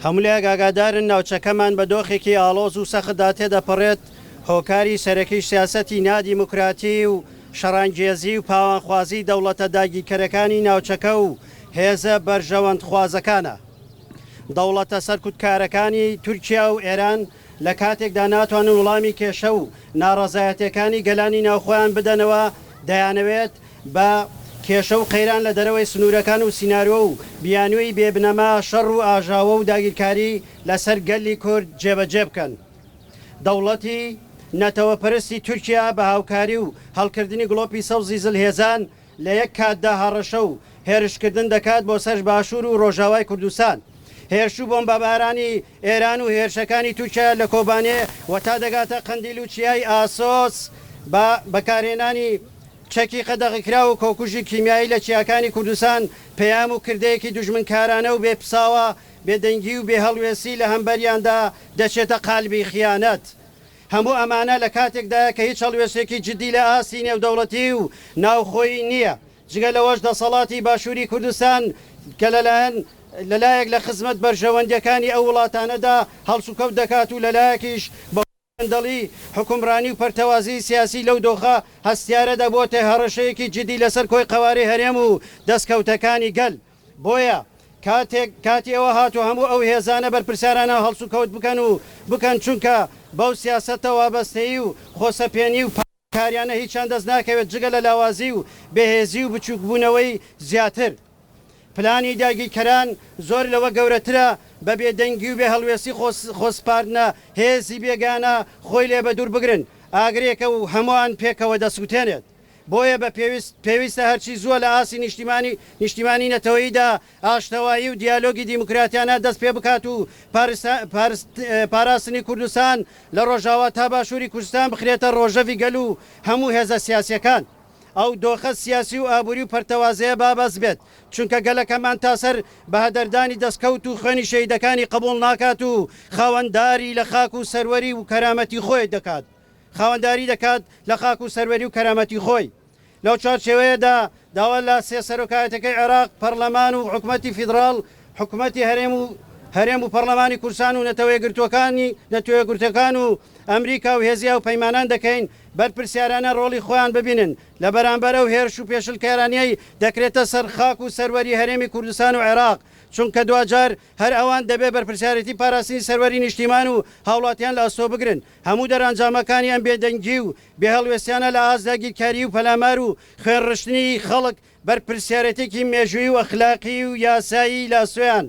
هەموو ئاگادارن ناوچەکەمان بە دۆخێکی ئاڵۆز و سەخدا تێدەپەڕێت هۆکاری سەرەکی سیاسەتی نادیموکراتی و شەڕانگێزی و پاوانخوازی دەوڵەتە داگیرکەرەکانی ناوچەکە و هێزە بەرژەوەندخوازەکانە. دەوڵەتە سەرکوتکارەکانی تورکیا و ئێران لە کاتێکدا ناتوانن وەڵامی کێشە و ناڕەزایەتەکانی گەلانی ناوخۆیان بدەنەوە دەیانەوێت بە کێشە و قەیران لە دەرەوەی سنوورەکان و سیناریۆ و بیانووی بێبنەما شەڕ و ئاژاوە و داگیرکاری لەسەر گەلی کورد جێبەجێ بکەن. دەوڵەتی نەتەوەپەرستی تورکیا بە هاوکاری و هەڵکردنی گڵۆپی سەوزی زلهێزان لە یەک کاتدا هەڕەشە و هێرشکردن دەکات بۆ سەر باشوور و ڕۆژاوای کوردستان. هێرش و بۆمبەبارانی ئێران و هێرشەکانی تورکیا لە کۆبانێ و تا دەگاتە قەندیل و چیای ئاسۆس بە بەکارهێنانی چەکی قەدەغیکرا و کۆکوژی کیمیایی لە چیاکانی کوردستان پەیام و کردەیەکی دوژمنکارانە و بێپساوە بێدەنگی و بێهەڵوێسی لە هەمبەریاندا دەچێتە قالبی خیانەت. هەموو ئەمانە لە کاتێکدا کە هیچ هەڵوێستێکی جدی لە ئاسی نێودەوڵەتی و ناوخۆی نییە جگە لەوەش دەسەڵاتی باشووری کوردستان کە لەلایەک لە خزمەت بەرژەوەندەکانی ئەو وڵاتانەدا هەڵسوکەوت دەکات و لەلایەکیش دڵی حکومڕانی و پەرتەوازی سیاسی لەو دۆخە هەستیارە دەبۆتە هەڕەشەیەکی جدی لەسەر کۆی قەواری هەرێم و دەستکەوتەکانی گەل. بۆیە کاتی ئەوە هاتو هەموو ئەو هێزانە بەرپرسیارانە هەڵسوکەوت بکەن و بکەن چونکە بەو سیاسەتە وابەستەیی و خۆسەپێنی و کاریانە هیچیان دەست ناکەوێت جگە لە لاوازی و بەهێزی و بچووکبوونەوەی زیاتر. پلانی داگیرکەران زۆر لەوە گەورەترە بە بێدەنگی و بێ هەڵوێستی خۆسپاردنە هێزی بێگانە خۆی لێ بە دوور بگرن ئاگرێکە و هەمووان پێکەوە دەسووتێنێت. بۆیە بە پێویستە هەرچی زووە لە ئاسی نیشتیمانی نەتەوەییدا ئاشتەوایی و دیالۆگی دیموکراتیانە دەست پێ بکات و پاراستنی کوردستان لە ڕۆژاوا تا باشووری کوردستان بخرێتە ڕۆژەوی گەل و هەموو هێزە سیاسیەکان. ئەو دۆخە سیاسی و ئابووری و پەرتەوازەیە بابەز بێت چونکە گەلەکەمان تاسەر بە هەدەردانی دەستکەوت و خوێنی شەیدەکانی قبول ناکات و خاوەندداری لە خاک و سەروەری و کەرامەتی خۆی دەکات. خاوەندداری دەکات لە خاک و سەروەری و کەرامەتی خۆی. لەو چارچێوەیەدا داوا لە سێ سەرۆکایەتەکەی عێراق پەرلەمان و حکومەتی فیدراڵ حکومەتی هەرێم و پەرلەمانی کوردستان و نەتەوەیەگرتوەکان و ئەمریکا و هێزیا و پەیمانان دەکەین بەرپرسیارانە ڕۆڵی خۆیان ببینن لە بەرامبەرە و هێرش و پێشلکارانیەی دەکرێتە سەر خاک و سەروەری هەرێمی کوردستان و عێراق چونکە دوجار هەر ئەوان دەبێ بەرپرسیارەتی پاراستنی سەروەری نیشتیمان و هاوڵاتیان لە ئەستۆ بگرن. هەموو دەرانجامەکانی ئەم بێدەنگی و بێهەڵوێستیانە لە ئازداگیرکاری و پەلامار و خوێنڕشتنی خەڵک بەرپرسیارەتێکی مێژووی و ئەخلاقی و یاسایی لاسویان.